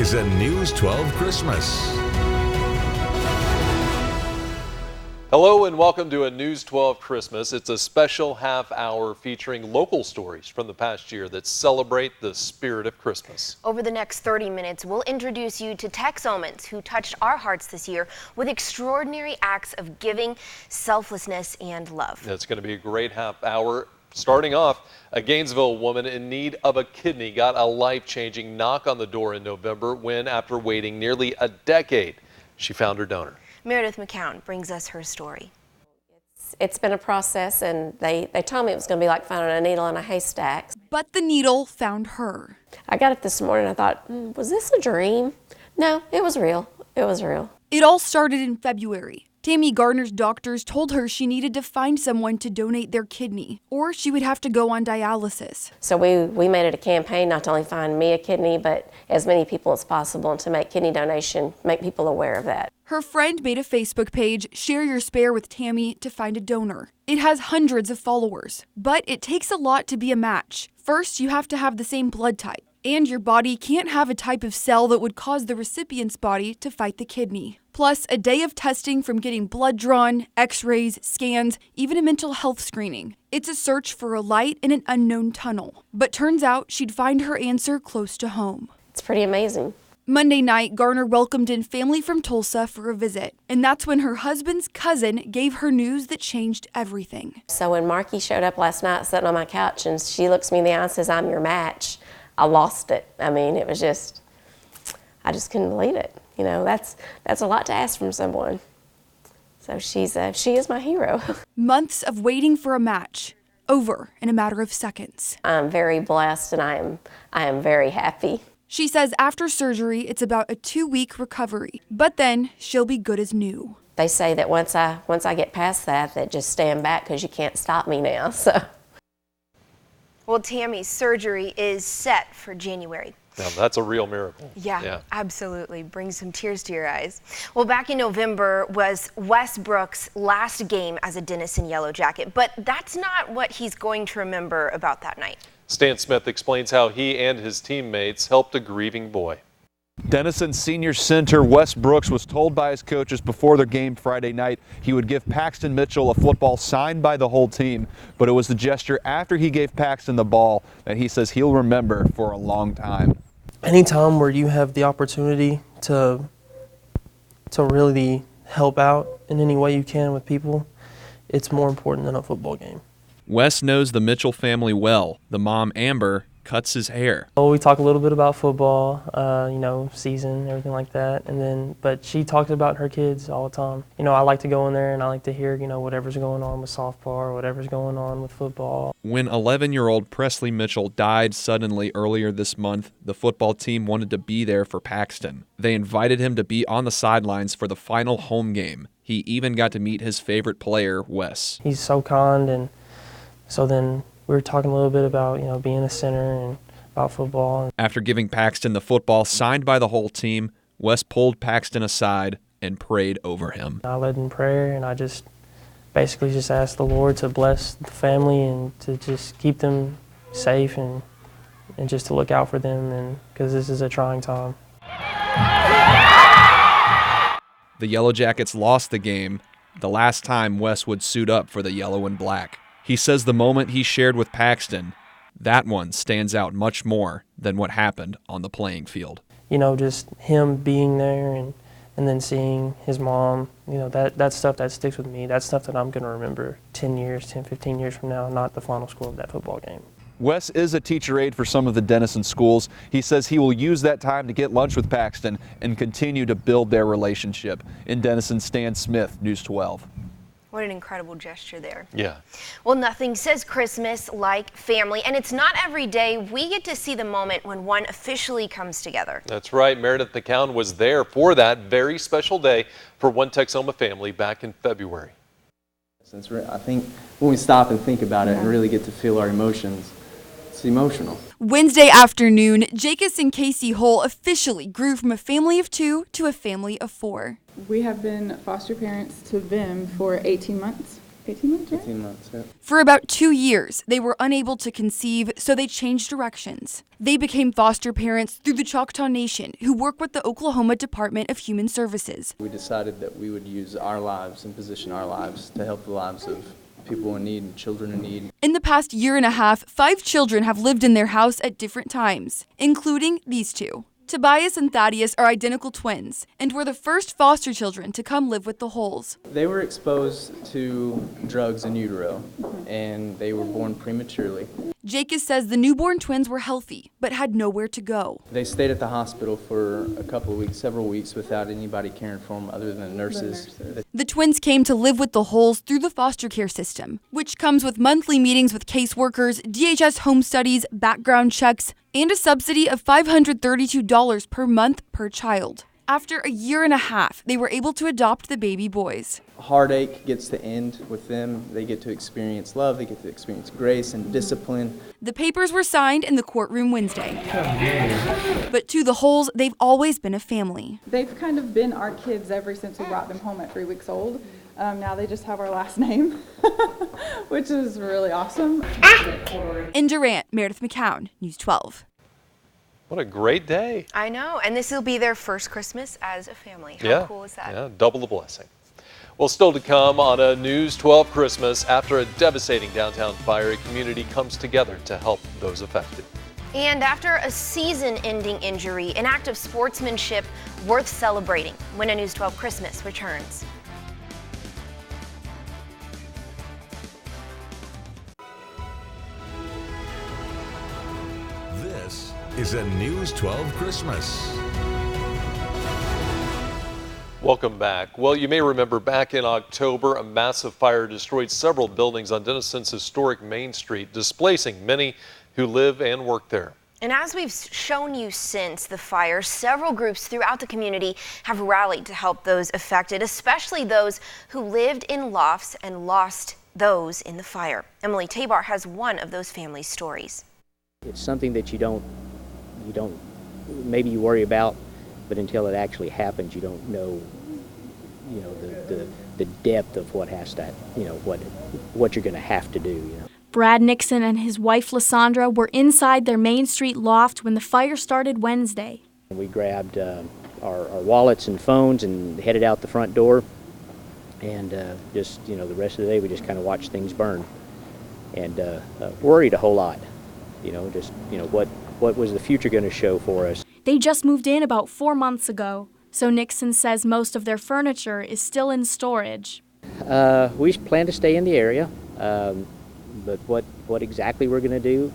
is a News 12 Christmas. Hello and welcome to a News 12 Christmas. It's a special half hour featuring local stories from the past year that celebrate the spirit of Christmas. Over the next 30 minutes, we'll introduce you to Texomans who touched our hearts this year with extraordinary acts of giving, selflessness, and love. It's going to be a great half hour. Starting off, a Gainesville woman in need of a kidney got a life-changing knock on the door in November when, after waiting nearly a decade, she found her donor. Meredith McCown brings us her story. It's been a process, and they told me it was going to be like finding a needle in a haystack. But the needle found her. I got up this morning and I thought, was this a dream? No, it was real. It was real. It all started in February. Tammy Gardner's doctors told her she needed to find someone to donate their kidney, or she would have to go on dialysis. So we made it a campaign not to only find me a kidney, but as many people as possible, and to make kidney donation, make people aware of that. Her friend made a Facebook page, Share Your Spare with Tammy, to find a donor. It has hundreds of followers, but it takes a lot to be a match. First, you have to have the same blood type, and your body can't have a type of cell that would cause the recipient's body to fight the kidney. Plus, a day of testing from getting blood drawn, x-rays, scans, even a mental health screening. It's a search for a light in an unknown tunnel. But turns out she'd find her answer close to home. It's pretty amazing. Monday night, Garner welcomed in family from Tulsa for a visit. And that's when her husband's cousin gave her news that changed everything. So when Marky showed up last night sitting on my couch and she looks me in the eye and says, "I'm your match," I lost it. I mean, it was just, I just couldn't believe it. You know, that's a lot to ask from someone. So she is my hero. Months of waiting for a match, over in a matter of seconds. I'm very blessed and I am very happy. She says after surgery, it's about a 2-week recovery, but then she'll be good as new. They say that once I get past that just stand back because you can't stop me now. So. Well, Tammy's surgery is set for January. Now, that's a real miracle. Yeah, absolutely. Brings some tears to your eyes. Well, back in November was Wes Brooks' last game as a Denison Yellow Jacket, but that's not what he's going to remember about that night. Stan Smith explains how he and his teammates helped a grieving boy. Denison senior center Wes Brooks was told by his coaches before their game Friday night he would give Paxton Mitchell a football signed by the whole team, but it was the gesture after he gave Paxton the ball that he says he'll remember for a long time. Anytime where you have the opportunity to really help out in any way you can with people, it's more important than a football game. Wes knows the Mitchell family well. The mom, Amber, cuts his hair. Oh, we talk a little bit about football, season, everything like that. But she talks about her kids all the time. You know, I like to go in there and I like to hear, whatever's going on with softball or whatever's going on with football. When 11-year-old Presley Mitchell died suddenly earlier this month, the football team wanted to be there for Paxton. They invited him to be on the sidelines for the final home game. He even got to meet his favorite player, Wes. He's so kind, and so then we were talking a little bit about, being a center and about football. After giving Paxton the football signed by the whole team, Wes pulled Paxton aside and prayed over him. I led in prayer, and I just basically just asked the Lord to bless the family and to just keep them safe and just to look out for them, and because this is a trying time. The Yellow Jackets lost the game the last time Wes would suit up for the yellow and black. He says the moment he shared with Paxton, that one stands out much more than what happened on the playing field. Just him being there and then seeing his mom, that's stuff that sticks with me. That's stuff that I'm going to remember 10, 15 years from now, not the final score of that football game. Wes is a teacher aide for some of the Denison schools. He says he will use that time to get lunch with Paxton and continue to build their relationship. In Denison, Stan Smith, News 12. What an incredible gesture there. Yeah. Well, nothing says Christmas like family, and it's not every day we get to see the moment when one officially comes together. That's right. Meredith McCown was there for that very special day for one Texoma family back in February. I think when we stop and think about it and really get to feel our emotions, it's emotional. Wednesday afternoon, Jacobs and Casey Hull officially grew from a family of 2 to a family of 4. We have been foster parents to them for 18 months. 18 months, right? 18 months, yeah. For about 2 years, they were unable to conceive, so they changed directions. They became foster parents through the Choctaw Nation, who work with the Oklahoma Department of Human Services. We decided that we would use our lives and position our lives to help the lives of people in need and children in need. In the past year and a half, 5 children have lived in their house at different times, including these two. Tobias and Thaddeus are identical twins and were the first foster children to come live with the Holes. They were exposed to drugs in utero, and they were born prematurely. Jacobs says the newborn twins were healthy, but had nowhere to go. They stayed at the hospital for a couple of weeks, several weeks, without anybody caring for them other than nurses. The twins came to live with the Holes through the foster care system, which comes with monthly meetings with caseworkers, DHS home studies, background checks, and a subsidy of $532 per month per child. After a year and a half, they were able to adopt the baby boys. Heartache gets to end with them. They get to experience love, they get to experience grace and discipline. The papers were signed in the courtroom Wednesday. But to the Holes, they've always been a family. They've kind of been our kids ever since we brought them home at 3 weeks old. Now they just have our last name, which is really awesome. In Durant, Meredith McCown, News 12. What a great day. I know, and this will be their first Christmas as a family. How cool is that? Yeah, double the blessing. Well, still to come on a News 12 Christmas, after a devastating downtown fire, a community comes together to help those affected. And after a season-ending injury, an act of sportsmanship worth celebrating when a News 12 Christmas returns. This is a News 12 Christmas. Welcome back. Well, you may remember back in October, a massive fire destroyed several buildings on Denison's historic Main Street, displacing many who live and work there. And as we've shown you since the fire, several groups throughout the community have rallied to help those affected, especially those who lived in lofts and lost those in the fire. Emily Tabar has one of those family stories. It's something that you don't, maybe you worry about, but until it actually happens, you don't know, the depth of what has to, what you're going to have to do, Brad Nixon and his wife, Lysandra, were inside their Main Street loft when the fire started Wednesday. We grabbed our wallets and phones and headed out the front door, and the rest of the day we just kind of watched things burn and worried a whole lot, what was the future going to show for us. They just moved in about 4 months ago, so Nixon says most of their furniture is still in storage. We plan to stay in the area. But what exactly we're going to do,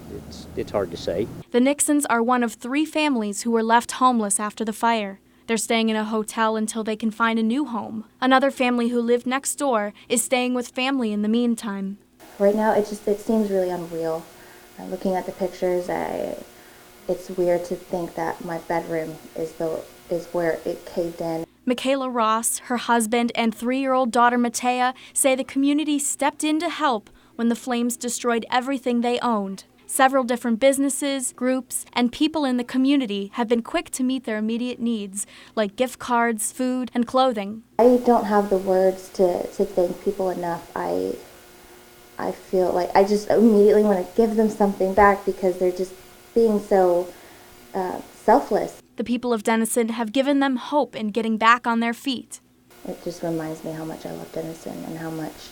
it's hard to say. The Nixons are one of 3 families who were left homeless after the fire. They're staying in a hotel until they can find a new home. Another family who lived next door is staying with family in the meantime. Right now, it seems really unreal. Looking at the pictures, it's weird to think that my bedroom is where it caved in. Michaela Ross, her husband, and 3-year-old daughter Matea say the community stepped in to help when the flames destroyed everything they owned. Several different businesses, groups, and people in the community have been quick to meet their immediate needs, like gift cards, food, and clothing. I don't have the words to thank people enough. I feel like I just immediately want to give them something back because they're just being so selfless. The people of Denison have given them hope in getting back on their feet. It just reminds me how much I love Denison and how much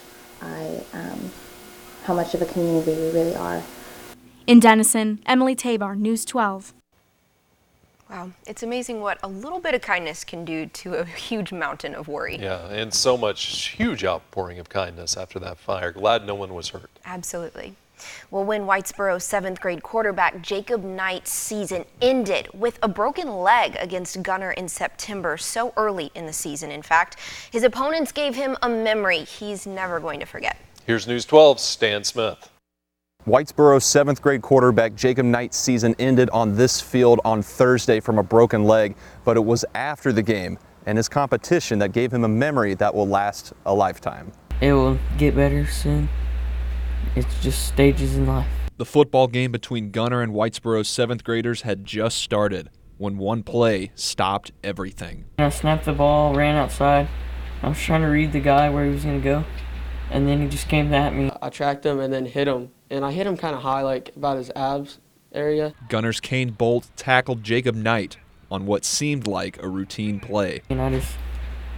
of a community we really are. In Denison, Emily Tabar, News 12. Wow, it's amazing what a little bit of kindness can do to a huge mountain of worry. Yeah, and so much huge outpouring of kindness after that fire. Glad no one was hurt. Absolutely. Well, when Whitesboro's 7th grade quarterback Jacob Knight's season ended with a broken leg against Gunner in September, so early in the season, in fact, his opponents gave him a memory he's never going to forget. Here's News 12's Stan Smith. Whitesboro's 7th grade quarterback Jacob Knight's season ended on this field on Thursday from a broken leg, but it was after the game and his competition that gave him a memory that will last a lifetime. It will get better soon. It's just stages in life. The football game between Gunner and Whitesboro's 7th graders had just started when one play stopped everything. I snapped the ball, ran outside. I was trying to read the guy where he was going to go, and then he just came at me. I tracked him and then hit him, and I hit him kind of high, like about his abs area. Gunners Kane Bolt tackled Jacob Knight on what seemed like a routine play. And I just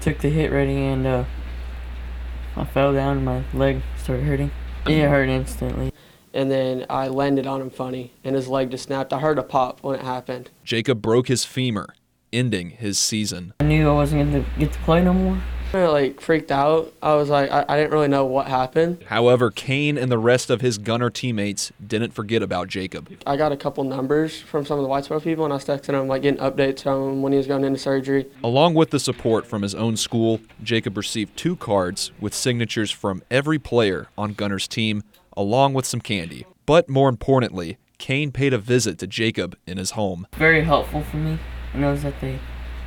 took the hit ready, and I fell down and my leg started hurting. It hurt instantly. And then I landed on him funny, and his leg just snapped. I heard a pop when it happened. Jacob broke his femur, ending his season. I knew I wasn't going to get to play no more. I like freaked out. I was like, I didn't really know what happened. However, Kane and the rest of his Gunner teammates didn't forget about Jacob. I got a couple numbers from some of the Whitesboro people, and I was texting him, like getting updates from him when he was going into surgery. Along with the support from his own school, Jacob received 2 cards with signatures from every player on Gunner's team, along with some candy. But more importantly, Kane paid a visit to Jacob in his home. Very helpful for me. I knows that they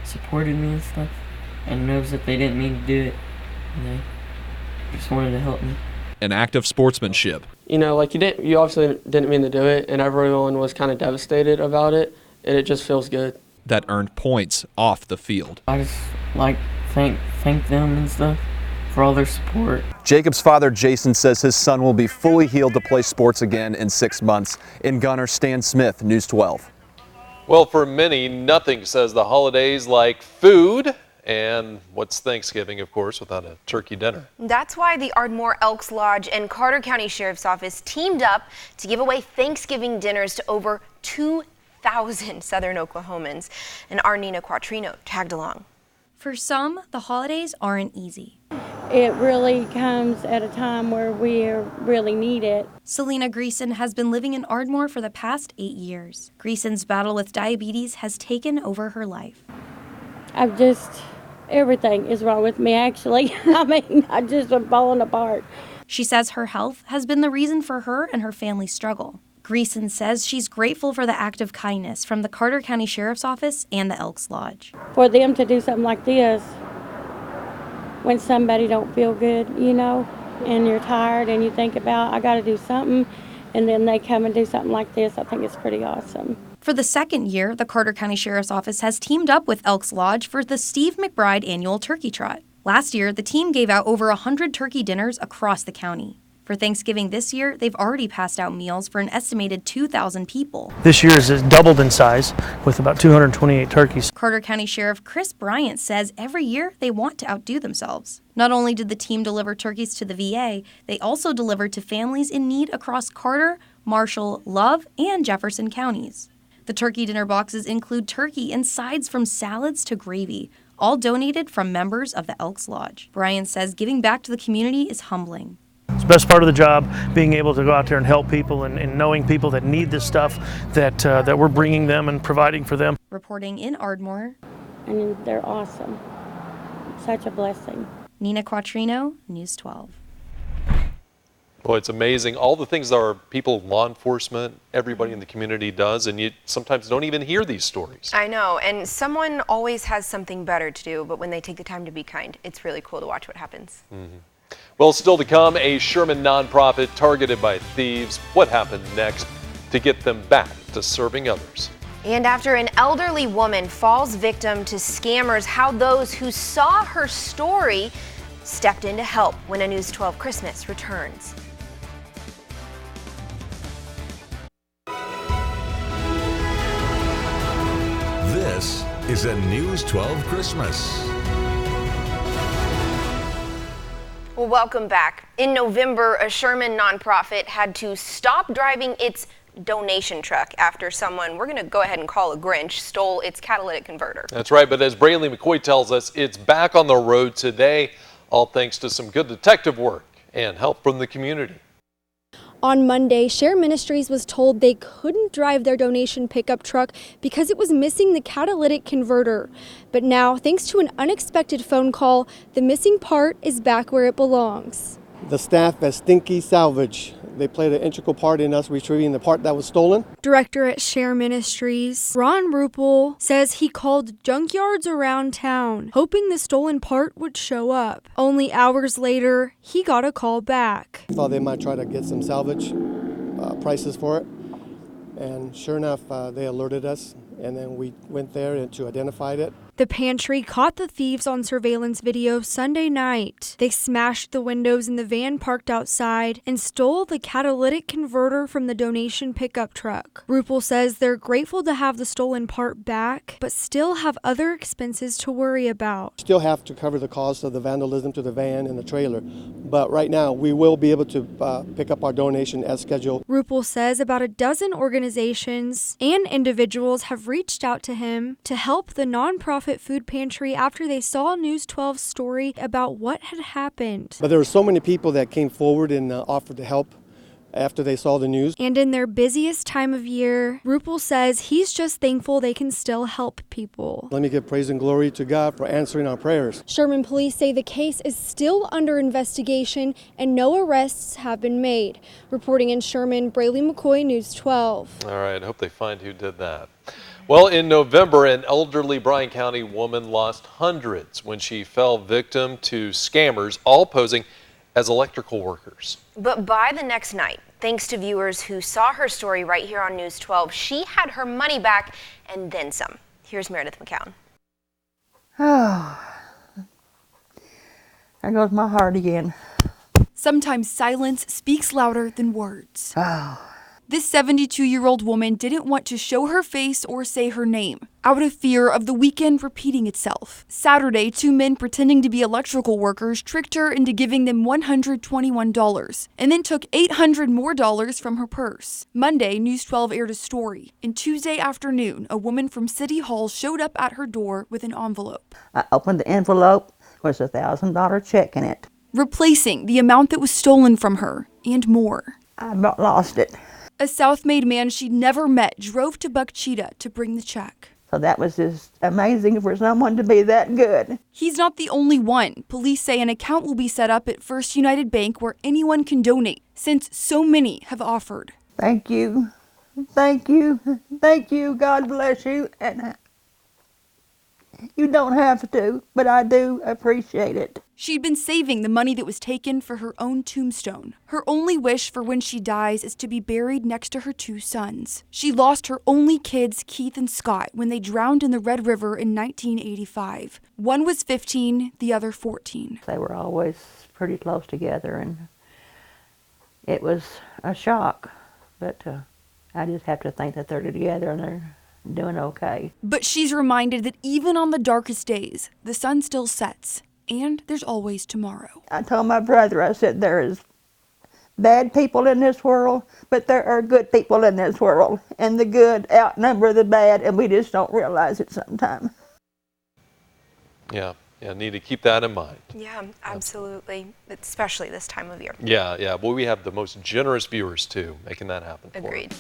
supported me and stuff, and knows that they didn't mean to do it, and they just wanted to help me. An act of sportsmanship. You know, like you obviously didn't mean to do it, and everyone was kind of devastated about it, and it just feels good. That earned points off the field. I just like thank them and stuff for all their support. Jacob's father, Jason, says his son will be fully healed to play sports again in 6 months. In Gunner, Stan Smith, News 12. Well, for many, nothing says the holidays like food. And what's Thanksgiving, of course, without a turkey dinner? That's why the Ardmore Elks Lodge and Carter County Sheriff's Office teamed up to give away Thanksgiving dinners to over 2,000 Southern Oklahomans. And our Nina Quattrino tagged along. For some, the holidays aren't easy. It really comes at a time where we really need it. Selena Greason has been living in Ardmore for the past 8 years. Greason's battle with diabetes has taken over her life. Everything is wrong with me, actually. I mean, I just am falling apart. She says her health has been the reason for her and her family's struggle. Greason says she's grateful for the act of kindness from the Carter County Sheriff's Office and the Elks Lodge. For them to do something like this when somebody don't feel good, you know, and you're tired and you think about, I got to do something, and then they come and do something like this, I think it's pretty awesome. For the second year, the Carter County Sheriff's Office has teamed up with Elks Lodge for the Steve McBride Annual Turkey Trot. Last year, the team gave out over 100 turkey dinners across the county. For Thanksgiving this year, they've already passed out meals for an estimated 2,000 people. This year's is doubled in size with about 228 turkeys. Carter County Sheriff Chris Bryant says every year they want to outdo themselves. Not only did the team deliver turkeys to the VA, they also delivered to families in need across Carter, Marshall, Love, and Jefferson counties. The turkey dinner boxes include turkey and sides from salads to gravy, all donated from members of the Elks Lodge. Brian says giving back to the community is humbling. It's the best part of the job, being able to go out there and help people and knowing people that need this stuff that we're bringing them and providing for them. Reporting in Ardmore. I mean, they're awesome. Such a blessing. Nina Quattrino, News 12. Boy, it's amazing. All the things that our people, law enforcement, everybody in the community does, and you sometimes don't even hear these stories. I know, and someone always has something better to do, but when they take the time to be kind, it's really cool to watch what happens. Mm-hmm. Well, still to come, a Sherman nonprofit targeted by thieves. What happened next to get them back to serving others? And after an elderly woman falls victim to scammers, how those who saw her story stepped in to help when a News 12 Christmas returns. This is a News 12 Christmas. Well, welcome back. In November, a Sherman nonprofit had to stop driving its donation truck after someone, we're going to go ahead and call a Grinch, stole its catalytic converter. That's right, but as Brayley McCoy tells us, it's back on the road today, all thanks to some good detective work and help from the community. On Monday, Share Ministries was told they couldn't drive their donation pickup truck because it was missing the catalytic converter. But now, thanks to an unexpected phone call, the missing part is back where it belongs. The staff at Stinky Salvage, they played an integral part in us retrieving the part that was stolen. Director at Share Ministries, Ron Ruppel, says he called junkyards around town, hoping the stolen part would show up. Only hours later, he got a call back. Thought they might try to get some salvage prices for it. And sure enough, they alerted us, and then we went there to identify it. The pantry caught the thieves on surveillance video Sunday night. They smashed the windows in the van parked outside and stole the catalytic converter from the donation pickup truck. Rupel says they're grateful to have the stolen part back, but still have other expenses to worry about. Still have to cover the cost of the vandalism to the van and the trailer, but right now we will be able to pick up our donation as scheduled. Rupel says about a dozen organizations and individuals have reached out to him to help the nonprofit food pantry after they saw News 12's story about what had happened. But there were so many people that came forward and offered to help after they saw the news. And in their busiest time of year, Rupel says he's just thankful they can still help people. Let me give praise and glory to God for answering our prayers. Sherman police say the case is still under investigation and no arrests have been made. Reporting in Sherman, Braley McCoy, News 12. All right, I hope they find who did that. Well, in November, an elderly Bryan County woman lost hundreds when she fell victim to scammers, all posing as electrical workers. But by the next night, thanks to viewers who saw her story right here on News 12, she had her money back and then some. Here's Meredith McCown. Oh, there goes my heart again. Sometimes silence speaks louder than words. Oh. This 72-year-old woman didn't want to show her face or say her name, out of fear of the weekend repeating itself. Saturday, 2 men pretending to be electrical workers tricked her into giving them $121 and then took $800 more from her purse. Monday, News 12 aired a story. And Tuesday afternoon, a woman from City Hall showed up at her door with an envelope. I opened the envelope. There was a $1,000 check in it. Replacing the amount that was stolen from her and more. I about lost it. A South-Made man she'd never met drove to Buck Cheetah to bring the check. So that was just amazing for someone to be that good. He's not the only one. Police say an account will be set up at First United Bank where anyone can donate, since so many have offered. Thank you. Thank you. Thank you. God bless you. And you don't have to, but I do appreciate it. She'd been saving the money that was taken for her own tombstone. Her only wish for when she dies is to be buried next to her 2 sons. She lost her only kids, Keith and Scott, when they drowned in the Red River in 1985. One was 15, the other 14. They were always pretty close together, and it was a shock. But I just have to think that they're together and they're doing okay. But she's reminded that even on the darkest days, the sun still sets. And there's always tomorrow. I told my brother, I said, there is bad people in this world, but there are good people in this world. And the good outnumber the bad, and we just don't realize it sometimes. Yeah, need to keep that in mind. Yeah, absolutely, especially this time of year. Yeah. Well, we have the most generous viewers, too, making that happen. Agreed.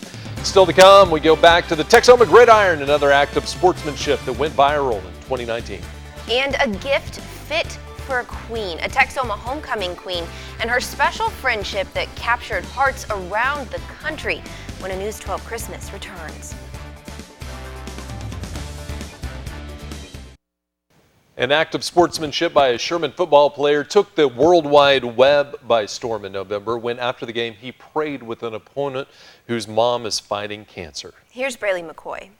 Still to come, we go back to the Texoma Gridiron, another act of sportsmanship that went viral in 2019. And a gift fit for a queen, a Texoma homecoming queen, and her special friendship that captured hearts around the country when a News 12 Christmas returns. An act of sportsmanship by a Sherman football player took the World Wide Web by storm in November when, after the game, he prayed with an opponent whose mom is fighting cancer. Here's Braley McCoy.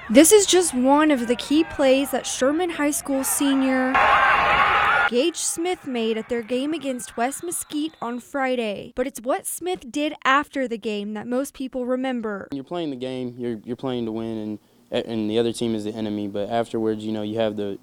This is just one of the key plays that Sherman High School senior Gage Smith made at their game against West Mesquite on Friday. But it's what Smith did after the game that most people remember. When you're playing the game, you're playing to win, and the other team is the enemy. But afterwards, you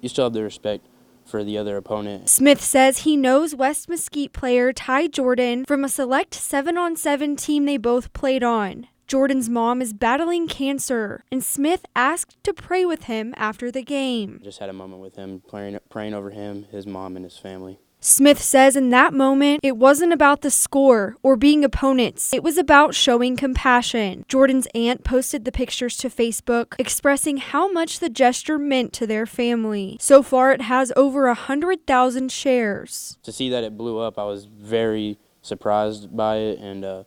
still have the respect for the other opponent. Smith says he knows West Mesquite player Ty Jordan from a select 7-on-7 team they both played on. Jordan's mom is battling cancer, and Smith asked to pray with him after the game. Just had a moment with him, praying over him, his mom, and his family. Smith says in that moment, it wasn't about the score or being opponents. It was about showing compassion. Jordan's aunt posted the pictures to Facebook, expressing how much the gesture meant to their family. So far, it has over 100,000 shares. To see that it blew up, I was very surprised by it, and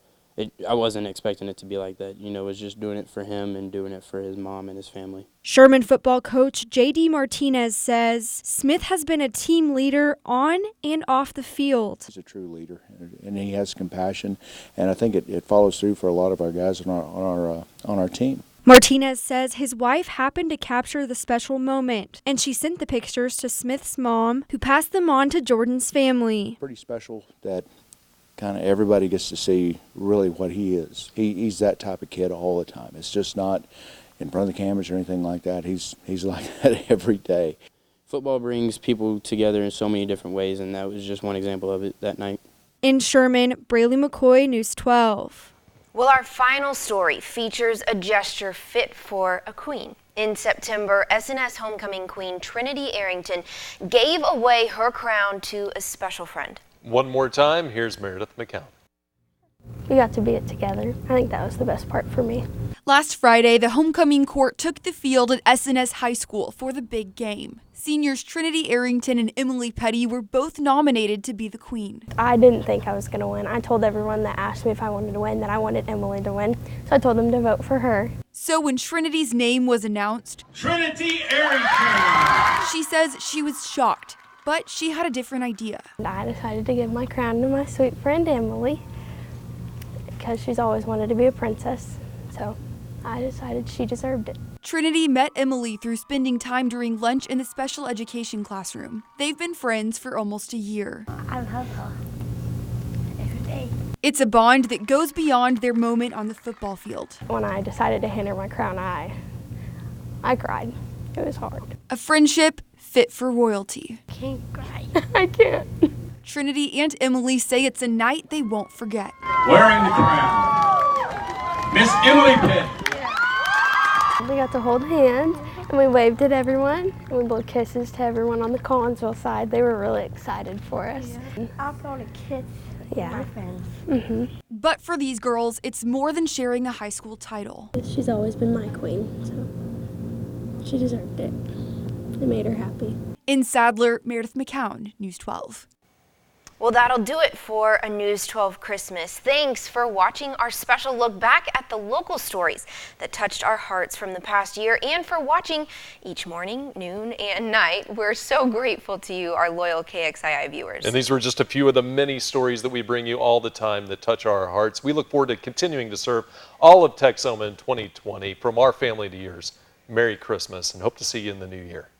I wasn't expecting it to be like that. It was just doing it for him and doing it for his mom and his family. Sherman football coach J.D. Martinez says Smith has been a team leader on and off the field. He's a true leader, and he has compassion, and I think it follows through for a lot of our guys on our team. Martinez says his wife happened to capture the special moment, and she sent the pictures to Smith's mom, who passed them on to Jordan's family. Pretty special that kind of everybody gets to see really what he is. He's that type of kid all the time. It's just not in front of the cameras or anything like that. He's like that every day. Football brings people together in so many different ways, and that was just one example of it that night. In Sherman, Braylee McCoy, News 12. Well, our final story features a gesture fit for a queen. In September, SNS homecoming queen Trinity Arrington gave away her crown to a special friend. One more time, here's Meredith McCown. We got to be it together. I think that was the best part for me. Last Friday, the homecoming court took the field at SNS High School for the big game. Seniors Trinity Arrington and Emily Petty were both nominated to be the queen. I didn't think I was going to win. I told everyone that asked me if I wanted to win that I wanted Emily to win, so I told them to vote for her. So when Trinity's name was announced, Trinity Arrington! She says she was shocked, but she had a different idea. I decided to give my crown to my sweet friend Emily because she's always wanted to be a princess, so I decided she deserved it. Trinity met Emily through spending time during lunch in the special education classroom. They've been friends for almost a year. I love her every day. It's a bond that goes beyond their moment on the football field. When I decided to hand her my crown, I cried. It was hard. A friendship fit for royalty. I can't cry. I can't. Trinity and Emily say it's a night they won't forget. Wearing the crown, Miss Emily Petty. We got to hold hands, and we waved at everyone, and we blew kisses to everyone on the Collinsville side. They were really excited for us. Yeah. I felt a kiss Yeah. my friends. Mm-hmm. But for these girls, it's more than sharing a high school title. She's always been my queen, so she deserved it. It made her happy. In Sadler, Meredith McCown, News 12. Well, that'll do it for a News 12 Christmas. Thanks for watching our special look back at the local stories that touched our hearts from the past year, and for watching each morning, noon, and night. We're so grateful to you, our loyal KXII viewers. And these were just a few of the many stories that we bring you all the time that touch our hearts. We look forward to continuing to serve all of Texoma in 2020. From our family to yours, Merry Christmas, and hope to see you in the new year.